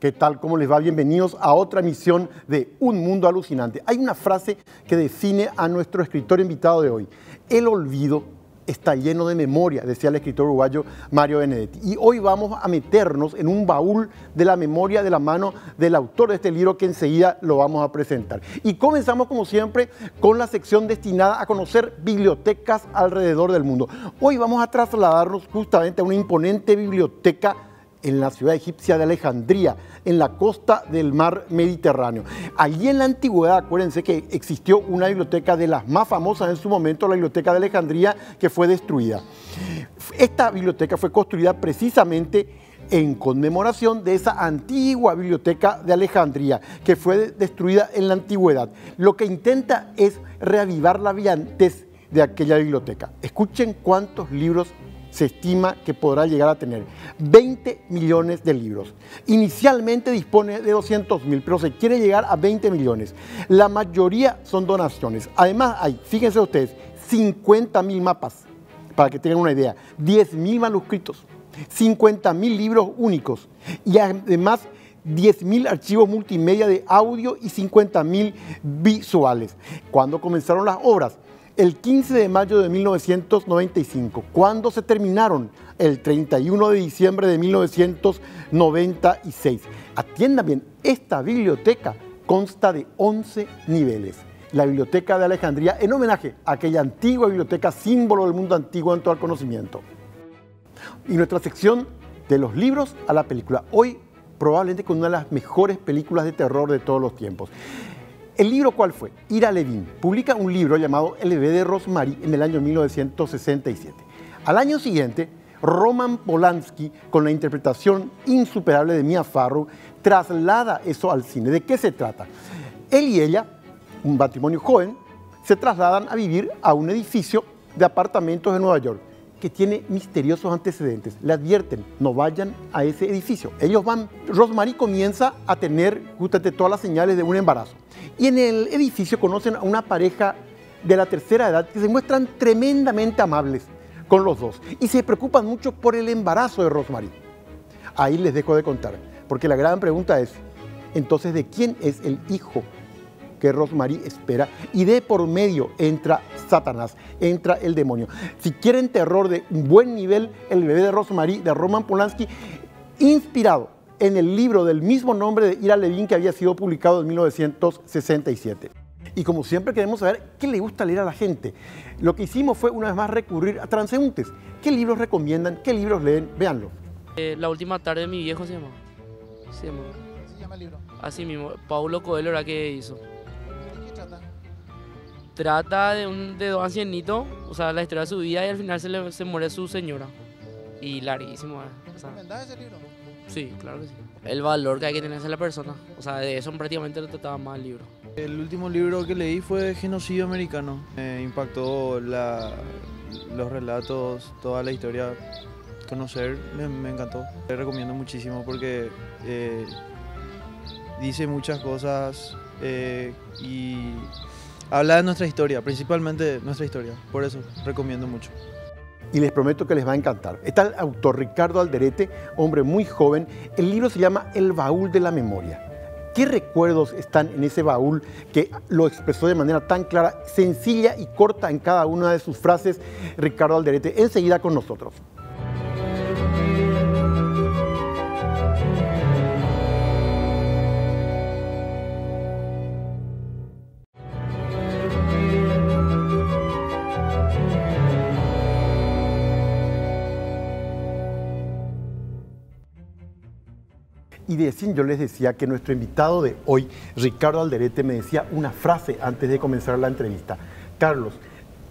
¿Qué tal? ¿Cómo les va? Bienvenidos a otra emisión de Un Mundo Alucinante. Hay una frase que define a nuestro escritor invitado de hoy. El olvido está lleno de memoria, decía el escritor uruguayo Mario Benedetti. Y hoy vamos a meternos en un baúl de la memoria de la mano del autor de este libro que enseguida lo vamos a presentar. Y comenzamos como siempre con la sección destinada a conocer bibliotecas alrededor del mundo. Hoy vamos a trasladarnos justamente a una imponente biblioteca en la ciudad egipcia de Alejandría, en la costa del mar Mediterráneo. Allí en la antigüedad, acuérdense que existió una biblioteca de las más famosas en su momento, la Biblioteca de Alejandría, que fue destruida. Esta biblioteca fue construida precisamente en conmemoración de esa antigua biblioteca de Alejandría, que fue destruida en la antigüedad. Lo que intenta es reavivar la brillantez de aquella biblioteca. Escuchen cuántos libros se estima que podrá llegar a tener. 20 millones de libros. Inicialmente dispone de 200.000, pero se quiere llegar a 20 millones. La mayoría son donaciones. Además hay, fíjense ustedes, 50.000 mapas, para que tengan una idea, 10.000 manuscritos, 50.000 libros únicos y además 10.000 archivos multimedia de audio y 50.000 visuales. ¿Cuándo comenzaron las obras? El 15 de mayo de 1995. ¿Cuándo se terminaron? El 31 de diciembre de 1996. Atiendan bien, esta biblioteca consta de 11 niveles. La Biblioteca de Alejandría, en homenaje a aquella antigua biblioteca, símbolo del mundo antiguo en todo el conocimiento. Y nuestra sección de los libros a la película. Hoy, probablemente con una de las mejores películas de terror de todos los tiempos. ¿El libro cuál fue? Ira Levin publica un libro llamado El bebé de Rosemary en el año 1967. Al año siguiente, Roman Polanski, con la interpretación insuperable de Mia Farrow, traslada eso al cine. ¿De qué se trata? Él y ella, un matrimonio joven, se trasladan a vivir a un edificio de apartamentos en Nueva York que tiene misteriosos antecedentes. Le advierten, no vayan a ese edificio. Ellos van. Rosemary comienza a tener justamente todas las señales de un embarazo. Y en el edificio conocen a una pareja de la tercera edad que se muestran tremendamente amables con los dos y se preocupan mucho por el embarazo de Rosemary. Ahí les dejo de contar, porque la gran pregunta es, entonces, ¿de quién es el hijo que Rosemary espera? Y de por medio entra Satanás, entra el demonio. Si quieren terror de un buen nivel, El bebé de Rosemary, de Roman Polanski, inspirado en el libro del mismo nombre de Ira Levin, que había sido publicado en 1967. Y como siempre queremos saber qué le gusta leer a la gente. Lo que hicimos fue una vez más recurrir a transeúntes. ¿Qué libros recomiendan? ¿Qué libros leen? Véanlo. La última tarde de mi viejo se llama. ¿Se llama el libro? Así mismo, Paulo Coelho era que hizo. ¿De qué trata? Trata de dos ancianitos, o sea, la historia de su vida y al final se muere su señora. Y larguísimo, o sea, ¿Recomendás ese libro? sí, claro que sí. El valor que hay que tener hacia la persona, o sea, de eso prácticamente lo trataba más el libro. El último libro que leí fue Genocidio Americano. Me impactó los relatos, toda la historia. Conocer, me encantó. Le recomiendo muchísimo porque dice muchas cosas y habla de nuestra historia, principalmente de nuestra historia. Por eso recomiendo mucho. Y les prometo que les va a encantar. Está el autor Ricardo Alderete, hombre muy joven. El libro se llama El baúl de la memoria. ¿Qué recuerdos están en ese baúl que lo expresó de manera tan clara, sencilla y corta en cada una de sus frases Ricardo Alderete? Enseguida con nosotros. Y yo les decía que nuestro invitado de hoy, Ricardo Alderete, me decía una frase antes de comenzar la entrevista. Carlos,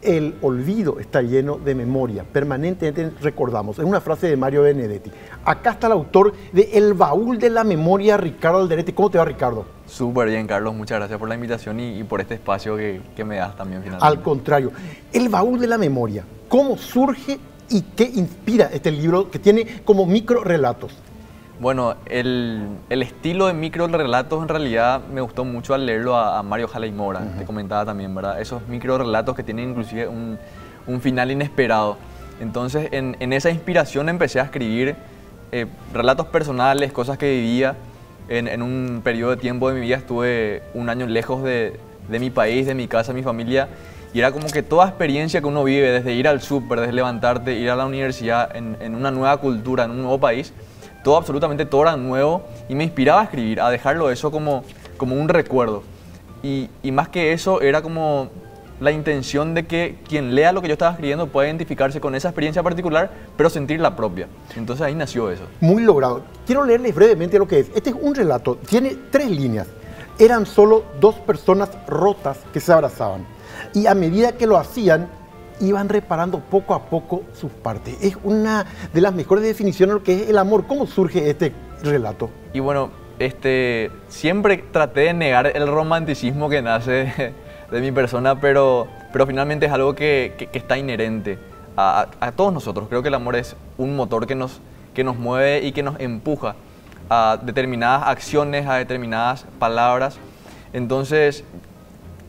el olvido está lleno de memoria, permanentemente recordamos. Es una frase de Mario Benedetti. Acá está el autor de El baúl de la memoria, Ricardo Alderete. ¿Cómo te va, Ricardo? Súper bien, Carlos. Muchas gracias por la invitación y por este espacio que me das también finalmente. Al contrario, El baúl de la memoria. ¿Cómo surge y qué inspira este libro que tiene como micro relatos? Bueno, el estilo de microrelatos en realidad me gustó mucho al leerlo a Mario Jalay Mora, te comentaba también, ¿verdad? Esos microrelatos que tienen inclusive un final inesperado. Entonces, en esa inspiración empecé a escribir relatos personales, cosas que vivía, en un periodo de tiempo de mi vida estuve un año lejos de mi país, de mi casa, mi familia, y era como que toda experiencia que uno vive, desde ir al súper, desde levantarte, ir a la universidad, en una nueva cultura, en un nuevo país, todo, absolutamente todo era nuevo y me inspiraba a escribir, a dejarlo eso como un recuerdo. Y más que eso, era como la intención de que quien lea lo que yo estaba escribiendo pueda identificarse con esa experiencia particular, pero sentir la propia. Entonces ahí nació eso. Muy logrado. Quiero leerles brevemente lo que es. Este es un relato, tiene 3 líneas. Eran solo 2 personas rotas que se abrazaban. Y a medida que lo hacían, iban reparando poco a poco sus partes. Es una de las mejores definiciones de lo que es el amor. ¿Cómo surge este relato? Y bueno, siempre traté de negar el romanticismo que nace de mi persona, pero finalmente es algo que está inherente a todos nosotros. Creo que el amor es un motor que nos mueve y que nos empuja a determinadas acciones, a determinadas palabras. Entonces,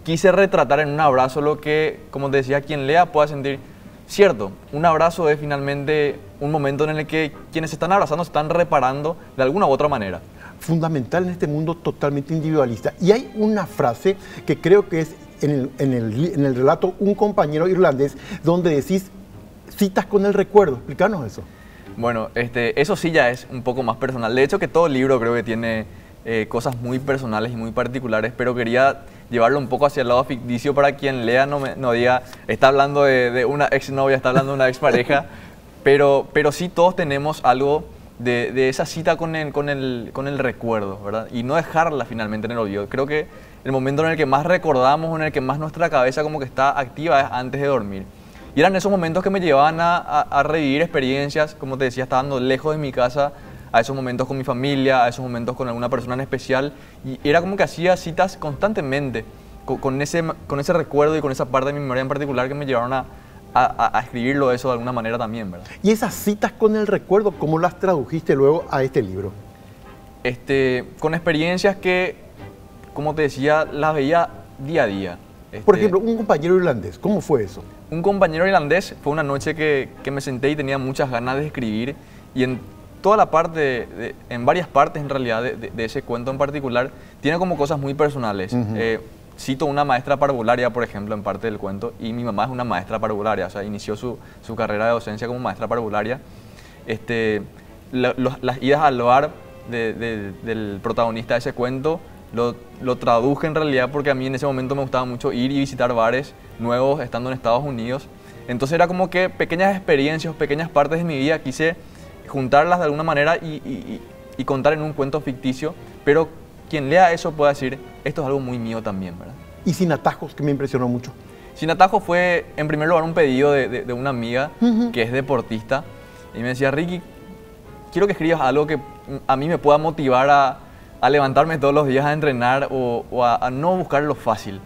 quise retratar en un abrazo lo que, como te decía, quien lea pueda sentir. Cierto, un abrazo es finalmente un momento en el que quienes se están abrazando se están reparando de alguna u otra manera. Fundamental en este mundo totalmente individualista. Y hay una frase que creo que es en el relato Un compañero irlandés, donde decís citas con el recuerdo. Explícanos eso. Bueno, eso sí ya es un poco más personal. De hecho, que todo el libro creo que tiene cosas muy personales y muy particulares, pero quería llevarlo un poco hacia el lado ficticio para quien lea no diga, está hablando de una exnovia, está hablando de una expareja, pero sí todos tenemos algo de esa cita con el recuerdo, ¿verdad? Y no dejarla finalmente en el olvido. Creo que el momento en el que más recordamos, en el que más nuestra cabeza como que está activa es antes de dormir. Y eran esos momentos que me llevaban a revivir experiencias, como te decía, estando lejos de mi casa, a esos momentos con mi familia, a esos momentos con alguna persona en especial. Y era como que hacía citas constantemente con ese recuerdo y con esa parte de mi memoria en particular que me llevaron a escribirlo eso de alguna manera también, ¿verdad? Y esas citas con el recuerdo, ¿cómo las tradujiste luego a este libro? Con experiencias que, como te decía, las veía día a día. Por ejemplo, un compañero irlandés, ¿cómo fue eso? Un compañero irlandés fue una noche que me senté y tenía muchas ganas de escribir, y en toda la parte, en varias partes en realidad de ese cuento en particular, tiene como cosas muy personales. Cito una maestra parvularia, por ejemplo, en parte del cuento, y mi mamá es una maestra parvularia, o sea, inició su carrera de docencia como maestra parvularia. Las idas al bar del protagonista de ese cuento lo traduje en realidad porque a mí en ese momento me gustaba mucho ir y visitar bares nuevos estando en Estados Unidos. Entonces era como que pequeñas experiencias, pequeñas partes de mi vida, quise juntarlas de alguna manera y contar en un cuento ficticio, pero quien lea eso puede decir, esto es algo muy mío también, ¿verdad? Y Sin atajos, que me impresionó mucho. Sin atajos fue, en primer lugar, un pedido de una amiga que es deportista, y me decía, Ricky, quiero que escribas algo que a mí me pueda motivar a levantarme todos los días a entrenar o a no buscar lo fácil.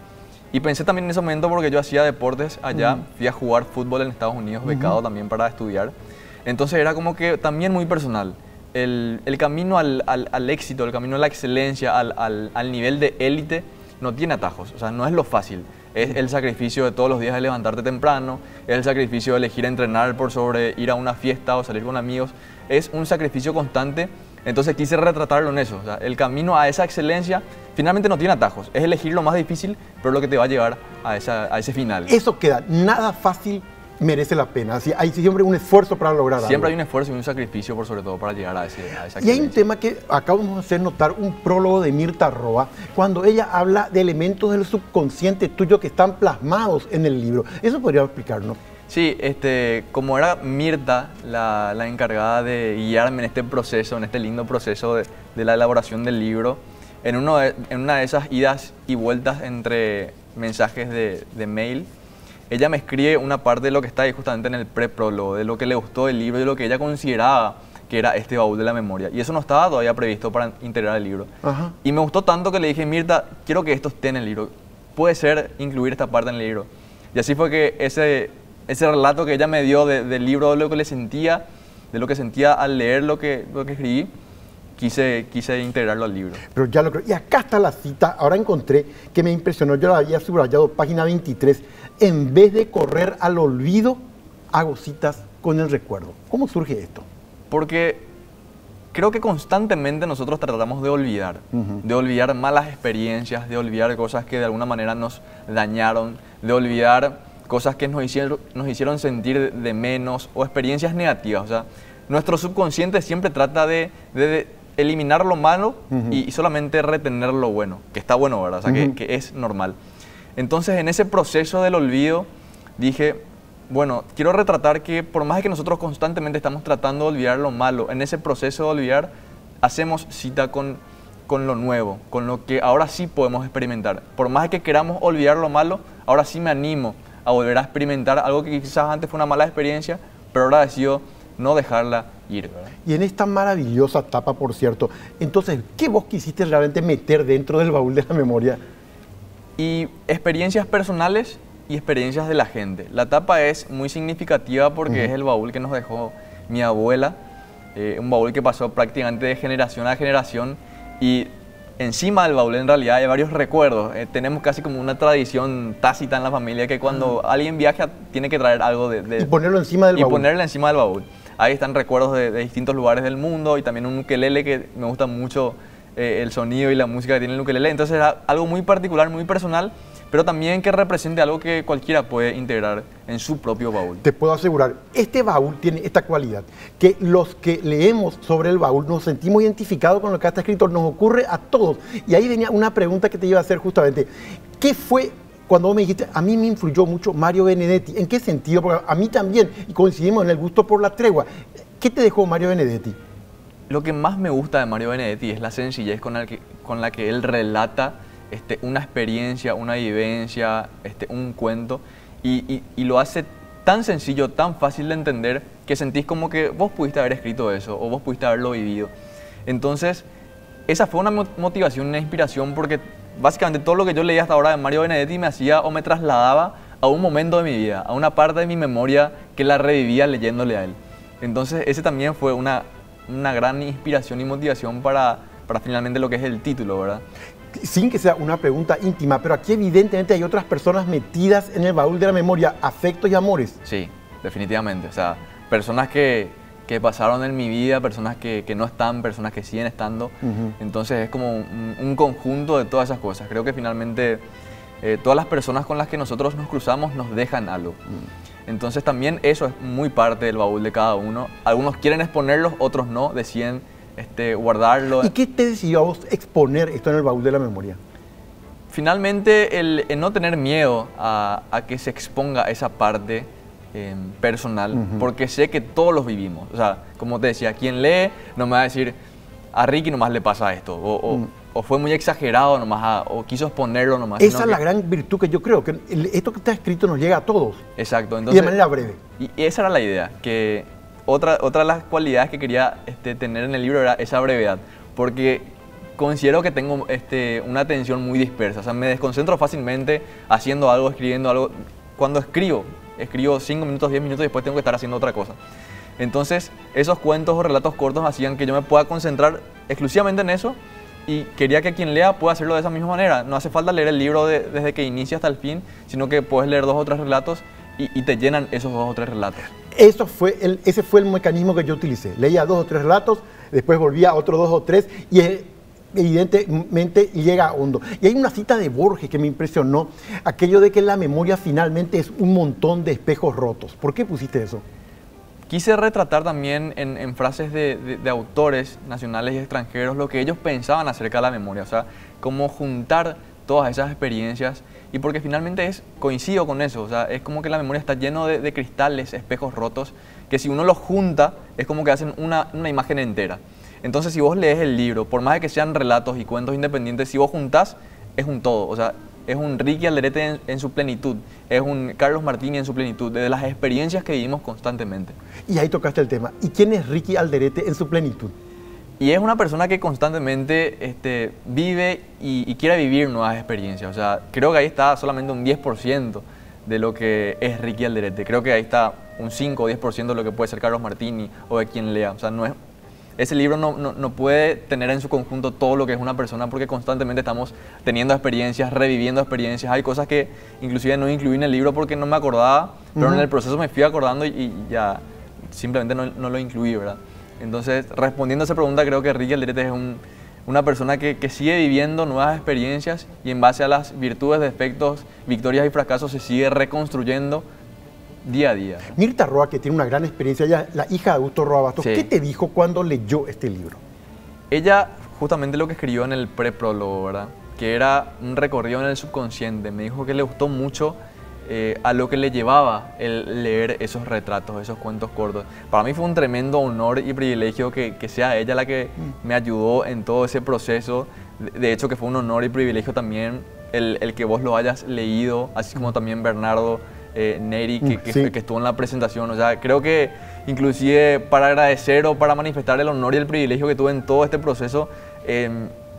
Y pensé también en ese momento porque yo hacía deportes allá, fui a jugar fútbol en Estados Unidos, becado también para estudiar. Entonces era como que también muy personal. El camino al éxito, el camino a la excelencia, al nivel de élite, no tiene atajos, o sea, no es lo fácil. Es el sacrificio de todos los días de levantarte temprano, es el sacrificio de elegir entrenar por sobre ir a una fiesta o salir con amigos. Es un sacrificio constante, entonces quise retratarlo en eso. O sea, el camino a esa excelencia finalmente no tiene atajos, es elegir lo más difícil, pero lo que te va a llevar a ese final. Eso queda, nada fácil merece la pena. Así, hay siempre un esfuerzo para lograr algo. Siempre hay un esfuerzo y un sacrificio, por sobre todo, para llegar a esa excelencia. Y hay un tema que acabamos de hacer notar, un prólogo de Mirta Roa, cuando ella habla de elementos del subconsciente tuyo que están plasmados en el libro. ¿Eso podría explicarnos? Sí, como era Mirta la encargada de guiarme en este proceso, en este lindo proceso de la elaboración del libro, en una de esas idas y vueltas entre mensajes de mail, ella me escribe una parte de lo que está ahí justamente en el preprólogo, de lo que le gustó del libro y de lo que ella consideraba que era este baúl de la memoria. Y eso no estaba todavía previsto para integrar el libro. Ajá. Y me gustó tanto que le dije, Mirta, quiero que esto esté en el libro. Puede ser incluir esta parte en el libro. Y así fue que ese relato que ella me dio del libro, de lo que le sentía, de lo que sentía al leer lo que escribí, quise integrarlo al libro. Pero ya lo creo. Y acá está la cita, ahora encontré, que me impresionó, yo la había subrayado, página 23. En vez de correr al olvido, hago citas con el recuerdo. ¿Cómo surge esto? Porque creo que constantemente nosotros tratamos de olvidar malas experiencias, de olvidar cosas que de alguna manera nos dañaron, de olvidar cosas que nos hicieron sentir de menos o experiencias negativas. O sea, nuestro subconsciente siempre trata de eliminar lo malo y solamente retener lo bueno, que está bueno, ¿verdad? O sea, que es normal. Entonces, en ese proceso del olvido, dije, bueno, quiero retratar que por más que nosotros constantemente estamos tratando de olvidar lo malo, en ese proceso de olvidar, hacemos cita con lo nuevo, con lo que ahora sí podemos experimentar. Por más que queramos olvidar lo malo, ahora sí me animo a volver a experimentar algo que quizás antes fue una mala experiencia, pero ahora decido no dejarla ir, ¿verdad? Y en esta maravillosa etapa, por cierto, entonces, ¿qué vos quisiste realmente meter dentro del baúl de la memoria? Y experiencias personales y experiencias de la gente. La tapa es muy significativa porque es el baúl que nos dejó mi abuela, un baúl que pasó prácticamente de generación a generación, y encima del baúl en realidad hay varios recuerdos. Tenemos casi como una tradición tácita en la familia que cuando alguien viaja tiene que traer algo y ponerlo encima del baúl. Y ponerlo encima del baúl. Ahí están recuerdos de distintos lugares del mundo y también un ukelele que me gusta mucho el sonido y la música que tiene el ukelele. Entonces era algo muy particular, muy personal, pero también que represente algo que cualquiera puede integrar en su propio baúl. Te puedo asegurar, este baúl tiene esta cualidad, que los que leemos sobre el baúl nos sentimos identificados con lo que está escrito, nos ocurre a todos. Y ahí venía una pregunta que te iba a hacer justamente. ¿Qué fue cuando vos me dijiste, a mí me influyó mucho Mario Benedetti? ¿En qué sentido? Porque a mí también, y coincidimos en el gusto por la tregua. ¿Qué te dejó Mario Benedetti? Lo que más me gusta de Mario Benedetti es la sencillez con la que él relata una experiencia, una vivencia, un cuento, y lo hace tan sencillo, tan fácil de entender, que sentís como que vos pudiste haber escrito eso, o vos pudiste haberlo vivido. Entonces, esa fue una motivación, una inspiración, porque básicamente todo lo que yo leía hasta ahora de Mario Benedetti me hacía o me trasladaba a un momento de mi vida, a una parte de mi memoria que la revivía leyéndole a él. Entonces, ese también fue una gran inspiración y motivación para finalmente lo que es el título, ¿verdad? Sin que sea una pregunta íntima, pero aquí evidentemente hay otras personas metidas en el baúl de la memoria, afectos y amores. Sí, definitivamente. O sea, personas que pasaron en mi vida, personas que no están, personas que siguen estando. Entonces es como un conjunto de todas esas cosas. Creo que finalmente todas las personas con las que nosotros nos cruzamos nos dejan algo. Entonces también eso es muy parte del baúl de cada uno. Algunos quieren exponerlos, otros no, deciden guardarlo. ¿Y qué te decidió a vos exponer esto en el baúl de la memoria? Finalmente, el no tener miedo a que se exponga esa parte personal, porque sé que todos los vivimos. O sea, como te decía, quien lee no me va a decir, a Ricky nomás le pasa esto, o fue muy exagerado nomás, o quiso exponerlo nomás. Esa es la gran virtud que yo creo, que esto que está escrito nos llega a todos. Exacto. Entonces, y de manera breve. Y esa era la idea, que otra de las cualidades que quería tener en el libro era esa brevedad, porque considero que tengo una atención muy dispersa. O sea, me desconcentro fácilmente haciendo algo, escribiendo algo. Cuando escribo 5 minutos, 10 minutos y después tengo que estar haciendo otra cosa. Entonces, esos cuentos o relatos cortos hacían que yo me pueda concentrar exclusivamente en eso, y quería que quien lea pueda hacerlo de esa misma manera. No hace falta leer el libro desde que inicia hasta el fin, sino que puedes leer 2 o 3 relatos y te llenan esos 2 o 3 relatos. Ese fue el mecanismo que yo utilicé. Leía 2 o 3 relatos, después volvía a otros 2 o 3 y evidentemente llega a hondo. Y hay una cita de Borges que me impresionó, aquello de que la memoria finalmente es un montón de espejos rotos. ¿Por qué pusiste eso? Quise retratar también en frases de autores nacionales y extranjeros lo que ellos pensaban acerca de la memoria, o sea, cómo juntar todas esas experiencias, y porque finalmente coincido con eso, o sea, es como que la memoria está lleno de cristales, espejos rotos, que si uno los junta es como que hacen una imagen entera. Entonces, si vos lees el libro, por más de que sean relatos y cuentos independientes, si vos juntás, es un todo, o sea, es un Ricky Alderete en su plenitud, es un Carlos Martini en su plenitud, de las experiencias que vivimos constantemente. Y ahí tocaste el tema. ¿Y quién es Ricky Alderete en su plenitud? Y es una persona que constantemente vive y quiere vivir nuevas experiencias. O sea, creo que ahí está solamente un 10% de lo que es Ricky Alderete. Creo que ahí está un 5 o 10% de lo que puede ser Carlos Martini o de quien lea. O sea, ese libro no puede tener en su conjunto todo lo que es una persona, porque constantemente estamos teniendo experiencias, reviviendo experiencias. Hay cosas que inclusive no incluí en el libro porque no me acordaba, pero en el proceso me fui acordando y ya simplemente no lo incluí, ¿verdad? Entonces, respondiendo a esa pregunta, creo que Ricky Alderete es una persona que sigue viviendo nuevas experiencias y en base a las virtudes, defectos, victorias y fracasos se sigue reconstruyendo día a día. Mirta Roa, que tiene una gran experiencia, ella, la hija de Augusto Roa Bastos, Sí. ¿qué te dijo cuando leyó este libro? Ella, justamente lo que escribió en el preprólogo, ¿verdad? Que era un recorrido en el subconsciente, me dijo que le gustó mucho a lo que le llevaba el leer esos retratos, esos cuentos cortos. Para mí fue un tremendo honor y privilegio que sea ella la que me ayudó en todo ese proceso. De hecho, que fue un honor y privilegio también el que vos lo hayas leído, así como también Bernardo Neri, Sí. que estuvo en la presentación. O sea, creo que inclusive para agradecer o para manifestar el honor y el privilegio que tuve en todo este proceso,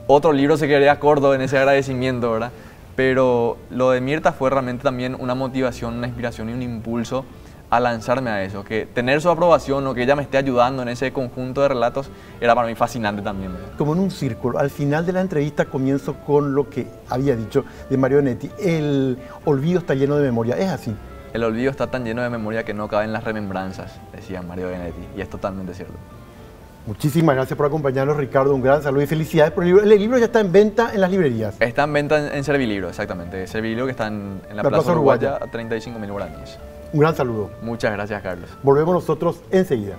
otro libro se quedaría corto en ese agradecimiento, ¿verdad? Pero lo de Mirta fue realmente también una motivación, una inspiración y un impulso a lanzarme a eso. Que tener su aprobación o que ella me esté ayudando en ese conjunto de relatos era para mí fascinante también, ¿verdad? Como en un círculo. Al final de la entrevista comienzo con lo que había dicho de Mario Benedetti. El olvido está lleno de memoria. ¿Es así? El olvido está tan lleno de memoria que no caben las remembranzas, decía Mario Benedetti, y es totalmente cierto. Muchísimas gracias por acompañarnos, Ricardo. Un gran saludo y felicidades por el libro. El libro ya está en venta en las librerías. Está en venta en Servilibro, exactamente. Servilibro que está en la Plaza Uruguaya a 35.000 guaraníes. Un gran saludo. Muchas gracias, Carlos. Volvemos nosotros enseguida.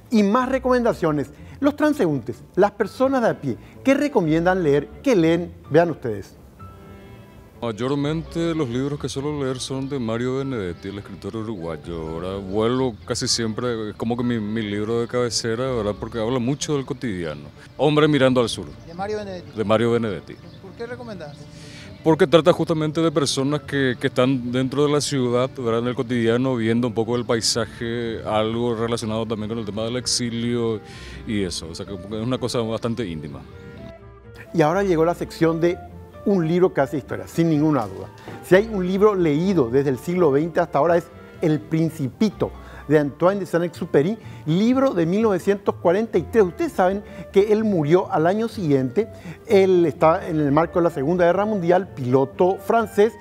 Y más recomendaciones. Los transeúntes, las personas de a pie, ¿qué recomiendan leer? ¿Qué leen? Vean ustedes. Mayormente los libros que suelo leer son de Mario Benedetti, el escritor uruguayo. Ahora vuelvo casi siempre, es como que mi libro de cabecera, ¿verdad? Porque habla mucho del cotidiano. Hombre mirando al sur, De Mario Benedetti. de Mario Benedetti. ¿Por qué recomendás? Porque trata justamente de personas que están dentro de la ciudad, ¿verdad? En el cotidiano, viendo un poco el paisaje, algo relacionado también con el tema del exilio y eso. O sea, que es una cosa bastante íntima. Y ahora llegó la sección de un libro que hace historia, sin ninguna duda. Si hay un libro leído desde el siglo XX hasta ahora es El Principito, de Antoine de Saint-Exupéry, libro de 1943. Ustedes saben que él murió al año siguiente. Él estaba en el marco de la Segunda Guerra Mundial, piloto francés,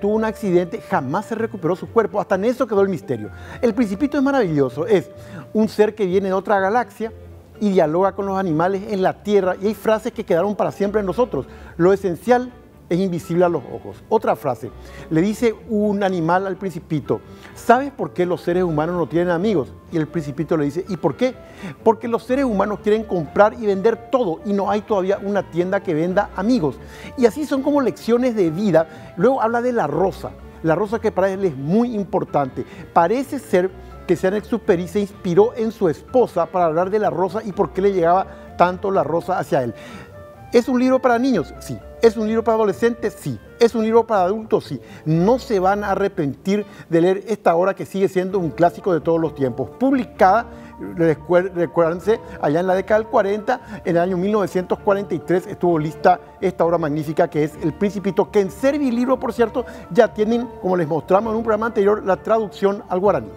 tuvo un accidente, jamás se recuperó su cuerpo, hasta en eso quedó el misterio. El Principito es maravilloso, es un ser que viene de otra galaxia y dialoga con los animales en la Tierra, y hay frases que quedaron para siempre en nosotros. Lo esencial es invisible a los ojos. Otra frase, le dice un animal al Principito: ¿sabes por qué los seres humanos no tienen amigos? Y el Principito le dice: ¿y por qué? Porque los seres humanos quieren comprar y vender todo y no hay todavía una tienda que venda amigos. Y así son como lecciones de vida. Luego habla de la rosa que para él es muy importante. Parece ser que Saint-Exupéry se inspiró en su esposa para hablar de la rosa y por qué le llegaba tanto la rosa hacia él. ¿Es un libro para niños? Sí. ¿Es un libro para adolescentes? Sí. ¿Es un libro para adultos? Sí. No se van a arrepentir de leer esta obra que sigue siendo un clásico de todos los tiempos. Publicada, recuérdense, allá en la década del 40, en el año 1943 estuvo lista esta obra magnífica que es El Principito, que en Servilibro, por cierto, ya tienen, como les mostramos en un programa anterior, la traducción al guaraní.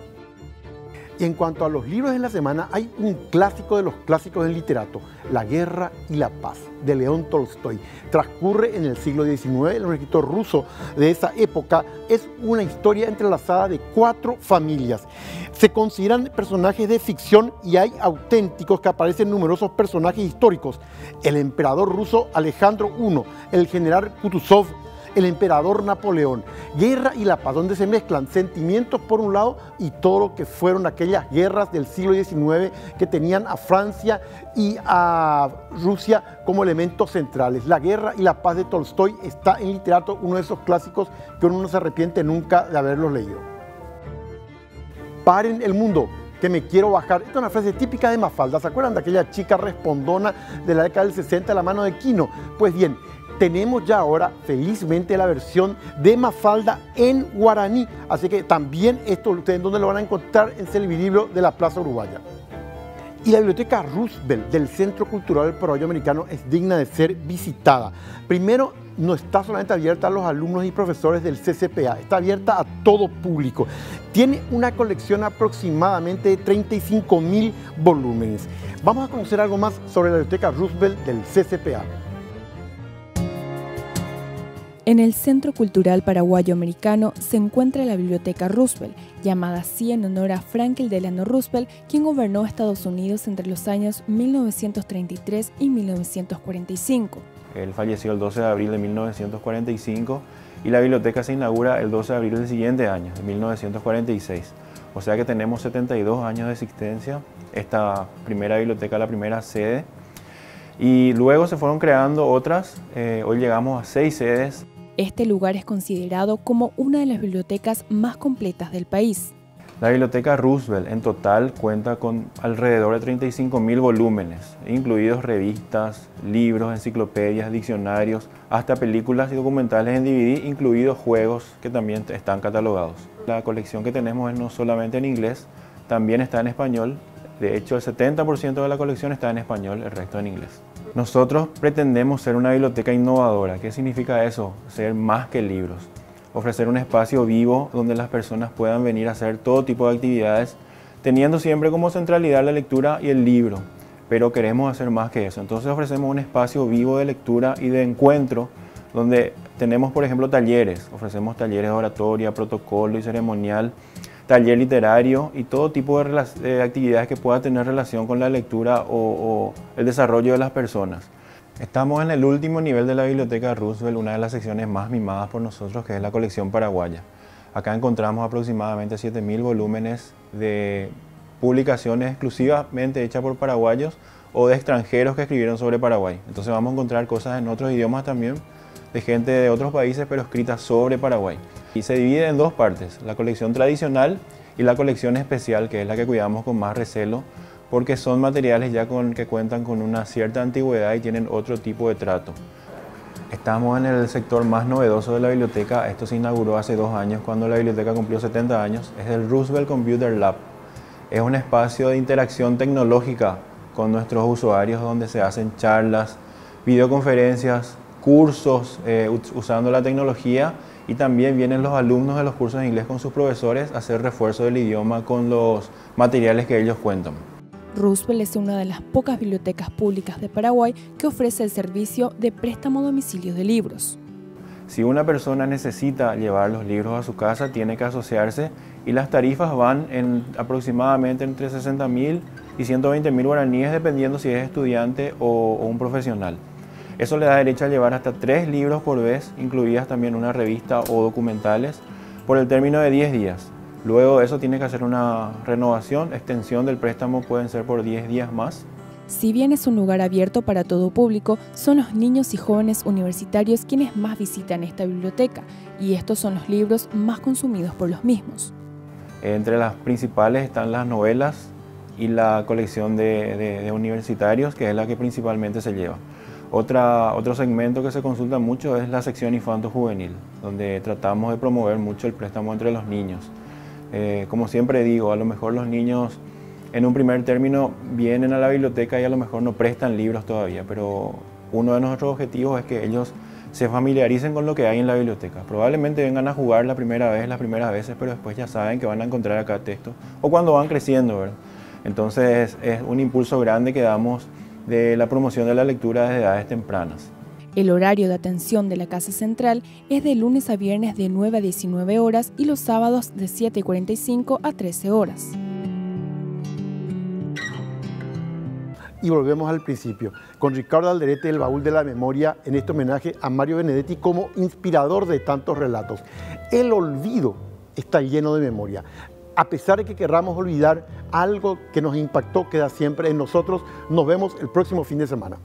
Y en cuanto a los libros de la semana, hay un clásico de los clásicos del literato, La Guerra y la Paz, de León Tolstoy. Transcurre en el siglo XIX, el escritor ruso de esa época. Es una historia entrelazada de 4 familias. Se consideran personajes de ficción y hay auténticos que aparecen numerosos personajes históricos. El emperador ruso Alejandro I, el general Kutuzov, el emperador Napoleón. Guerra y la Paz, donde se mezclan sentimientos por un lado y todo lo que fueron aquellas guerras del siglo XIX que tenían a Francia y a Rusia como elementos centrales. La Guerra y la Paz de Tolstoy está en literato, uno de esos clásicos que uno no se arrepiente nunca de haberlos leído. Paren el mundo, que me quiero bajar. Esta es una frase típica de Mafalda. ¿Se acuerdan de aquella chica respondona de la década del 60, la mano de Quino? Pues bien, tenemos ya ahora, felizmente, la versión de Mafalda en guaraní. Así que también esto, ustedes dónde lo van a encontrar, en Servilibro de la Plaza Uruguaya. Y la Biblioteca Roosevelt del Centro Cultural del Paraguayo Americano es digna de ser visitada. Primero, no está solamente abierta a los alumnos y profesores del CCPA, está abierta a todo público. Tiene una colección aproximadamente de 35.000 volúmenes. Vamos a conocer algo más sobre la Biblioteca Roosevelt del CCPA. En el Centro Cultural Paraguayo Americano se encuentra la Biblioteca Roosevelt, llamada así en honor a Franklin Delano Roosevelt, quien gobernó Estados Unidos entre los años 1933 y 1945. Él falleció el 12 de abril de 1945 y la biblioteca se inaugura el 12 de abril del siguiente año, de 1946. O sea que tenemos 72 años de existencia, esta primera biblioteca, la primera sede. Y luego se fueron creando otras, hoy llegamos a 6 sedes. Este lugar es considerado como una de las bibliotecas más completas del país. La Biblioteca Roosevelt en total cuenta con alrededor de 35.000 volúmenes, incluidos revistas, libros, enciclopedias, diccionarios, hasta películas y documentales en DVD, incluidos juegos que también están catalogados. La colección que tenemos es no solamente en inglés, también está en español. De hecho, el 70% de la colección está en español, el resto en inglés. Nosotros pretendemos ser una biblioteca innovadora. ¿Qué significa eso? Ser más que libros. Ofrecer un espacio vivo donde las personas puedan venir a hacer todo tipo de actividades, teniendo siempre como centralidad la lectura y el libro. Pero queremos hacer más que eso. Entonces ofrecemos un espacio vivo de lectura y de encuentro, donde tenemos, por ejemplo, talleres. Ofrecemos talleres de oratoria, protocolo y ceremonial, taller literario y todo tipo de actividades que pueda tener relación con la lectura o el desarrollo de las personas. Estamos en el último nivel de la Biblioteca Roosevelt, una de las secciones más mimadas por nosotros, que es la colección paraguaya. Acá encontramos aproximadamente 7.000 volúmenes de publicaciones exclusivamente hechas por paraguayos o de extranjeros que escribieron sobre Paraguay. Entonces vamos a encontrar cosas en otros idiomas también, de gente de otros países, pero escritas sobre Paraguay. Y se divide en dos partes, la colección tradicional y la colección especial, que es la que cuidamos con más recelo, porque son materiales ya que cuentan con una cierta antigüedad y tienen otro tipo de trato. Estamos en el sector más novedoso de la biblioteca. Esto se inauguró hace 2 años, cuando la biblioteca cumplió 70 años. Es el Roosevelt Computer Lab. Es un espacio de interacción tecnológica con nuestros usuarios, donde se hacen charlas, videoconferencias, cursos usando la tecnología, y también vienen los alumnos de los cursos de inglés con sus profesores a hacer refuerzo del idioma con los materiales que ellos cuentan. Roosevelt es una de las pocas bibliotecas públicas de Paraguay que ofrece el servicio de préstamo a domicilio de libros. Si una persona necesita llevar los libros a su casa, tiene que asociarse, y las tarifas van en aproximadamente entre 60.000 y 120.000 guaraníes, dependiendo si es estudiante o un profesional. Eso le da derecho a llevar hasta 3 libros por vez, incluidas también una revista o documentales, por el término de 10 días. Luego de eso tiene que hacer una renovación, extensión del préstamo, pueden ser por 10 días más. Si bien es un lugar abierto para todo público, son los niños y jóvenes universitarios quienes más visitan esta biblioteca, y estos son los libros más consumidos por los mismos. Entre las principales están las novelas y la colección de universitarios, que es la que principalmente se lleva. Otro segmento que se consulta mucho es la sección infanto-juvenil, donde tratamos de promover mucho el préstamo entre los niños. Como siempre digo, a lo mejor los niños en un primer término vienen a la biblioteca y a lo mejor no prestan libros todavía, pero uno de nuestros objetivos es que ellos se familiaricen con lo que hay en la biblioteca. Probablemente vengan a jugar las primeras veces, pero después ya saben que van a encontrar acá textos, o cuando van creciendo, ¿verdad? Entonces es un impulso grande que damos de la promoción de la lectura desde edades tempranas. El horario de atención de la Casa Central es de lunes a viernes de 9 a 19 horas y los sábados de 7:45 a 13 horas. Y volvemos al principio, con Ricardo Alderete, el baúl de la memoria, en este homenaje a Mario Benedetti como inspirador de tantos relatos. El olvido está lleno de memoria. A pesar de que querramos olvidar, algo que nos impactó queda siempre en nosotros. Nos vemos el próximo fin de semana.